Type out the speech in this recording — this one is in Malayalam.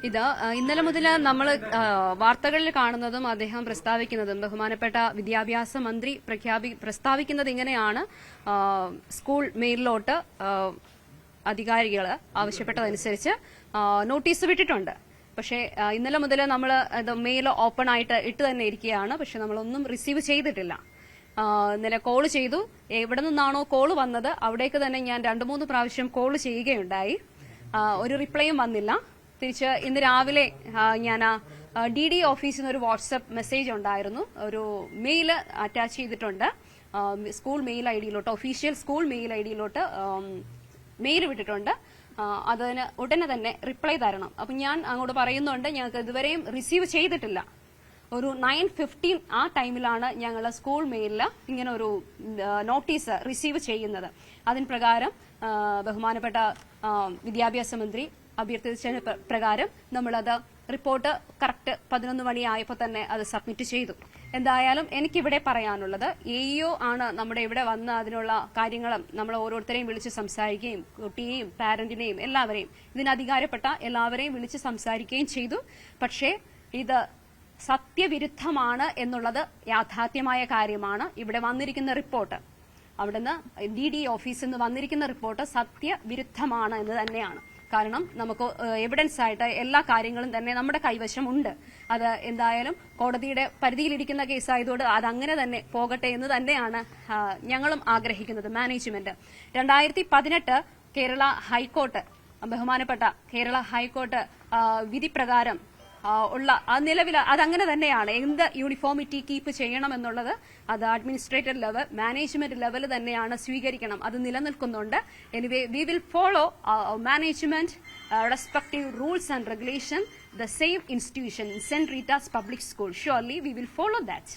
ഇത് ഇന്നലെ മുതൽ നമ്മൾ വാർത്തകളിൽ കാണുന്നതും അദ്ദേഹം പ്രസ്താവിക്കുന്നതും ബഹുമാനപ്പെട്ട വിദ്യാഭ്യാസ മന്ത്രി പ്രസ്താവിക്കുന്നത് ഇങ്ങനെയാണ്. സ്കൂൾ മെയിലിലോട്ട് അധികാരികൾ ആവശ്യപ്പെട്ടതനുസരിച്ച് നോട്ടീസ് വിട്ടിട്ടുണ്ട്. പക്ഷേ ഇന്നലെ മുതൽ നമ്മൾ മെയിൽ ഓപ്പൺ ആയിട്ട് ഇട്ട് തന്നെ ഇരിക്കുകയാണ്. പക്ഷെ നമ്മളൊന്നും റിസീവ് ചെയ്തിട്ടില്ല. ഇന്നലെ കോൾ ചെയ്തു. എവിടെ നിന്നാണോ കോൾ വന്നത് അവിടേക്ക് തന്നെ ഞാൻ 2-3 പ്രാവശ്യം കോൾ ചെയ്യുകയുണ്ടായി. ഒരു റിപ്ലൈയും വന്നില്ല. തിരിച്ച് ഇന്ന് രാവിലെ ഞാൻ DD ഓഫീസിൽ നിന്ന് ഒരു വാട്സ്ആപ്പ് മെസ്സേജ് ഉണ്ടായിരുന്നു. ഒരു മെയിൽ അറ്റാച്ച് ചെയ്തിട്ടുണ്ട്. സ്കൂൾ മെയിൽ ഐഡിയിലോട്ട്, ഒഫീഷ്യൽ സ്കൂൾ മെയിൽ ഐഡിയിലോട്ട് മെയിൽ വിട്ടിട്ടുണ്ട്. അതിന് ഉടനെ തന്നെ റിപ്ലൈ തരണം. അപ്പം ഞാൻ അങ്ങോട്ട് പറയുന്നുണ്ട്, ഞങ്ങൾക്ക് ഇതുവരെയും റിസീവ് ചെയ്തിട്ടില്ല. ഒരു 9:15 ആ ടൈമിലാണ് ഞങ്ങൾ സ്കൂൾ മെയിലിൽ ഇങ്ങനെ ഒരു നോട്ടീസ് റിസീവ് ചെയ്യുന്നത്. അതിന് പ്രകാരം ബഹുമാനപ്പെട്ട വിദ്യാഭ്യാസ മന്ത്രി അഭ്യർത്ഥിച്ചതിന് പ്രകാരം നമ്മളത് റിപ്പോർട്ട് കറക്റ്റ് 11 മണിയായപ്പോൾ തന്നെ അത് സബ്മിറ്റ് ചെയ്തു. എന്തായാലും എനിക്കിവിടെ പറയാനുള്ളത്, AEO ആണ് നമ്മുടെ ഇവിടെ വന്ന് അതിനുള്ള കാര്യങ്ങളും നമ്മൾ ഓരോരുത്തരെയും വിളിച്ച് സംസാരിക്കുകയും കുട്ടിയെയും പാരന്റിനെയും എല്ലാവരെയും ഇതിന് അധികാരപ്പെട്ട എല്ലാവരെയും വിളിച്ച് സംസാരിക്കുകയും ചെയ്തു. പക്ഷേ ഇത് സത്യവിരുദ്ധമാണ് എന്നുള്ളത് യാഥാർത്ഥ്യമായ കാര്യമാണ്. ഇവിടെ വന്നിരിക്കുന്ന റിപ്പോർട്ട്, അവിടുന്ന് DD ഓഫീസിൽ നിന്ന് വന്നിരിക്കുന്ന റിപ്പോർട്ട് സത്യവിരുദ്ധമാണ് എന്ന് തന്നെയാണ്. കാരണം നമുക്ക് എവിഡൻസ് ആയിട്ട് എല്ലാ കാര്യങ്ങളും തന്നെ നമ്മുടെ കൈവശം ഉണ്ട്. അത് എന്തായാലും കോടതിയുടെ പരിധിയിലിരിക്കുന്ന കേസായതോട് അതങ്ങനെ തന്നെ പോകട്ടെ എന്ന് തന്നെയാണ് ഞങ്ങളും ആഗ്രഹിക്കുന്നത്. മാനേജ്മെന്റ് 2018 കേരള ഹൈക്കോർട്ട്, ബഹുമാനപ്പെട്ട കേരള ഹൈക്കോർട്ട് വിധി പ്രകാരം ഉള്ള നിലവിൽ അതങ്ങനെ തന്നെയാണ്. എന്ത് യൂണിഫോമിറ്റി കീപ്പ് ചെയ്യണമെന്നുള്ളത് അത് അഡ്മിനിസ്ട്രേറ്റീവ് ലെവൽ, മാനേജ്മെന്റ് ലെവൽ തന്നെയാണ് സ്വീകരിക്കണം. അത് നിലനിൽക്കുന്നുണ്ട്. Anyway we will follow management respective rules and regulation, the same institution, St. Rita's Public School. Surely we will follow that.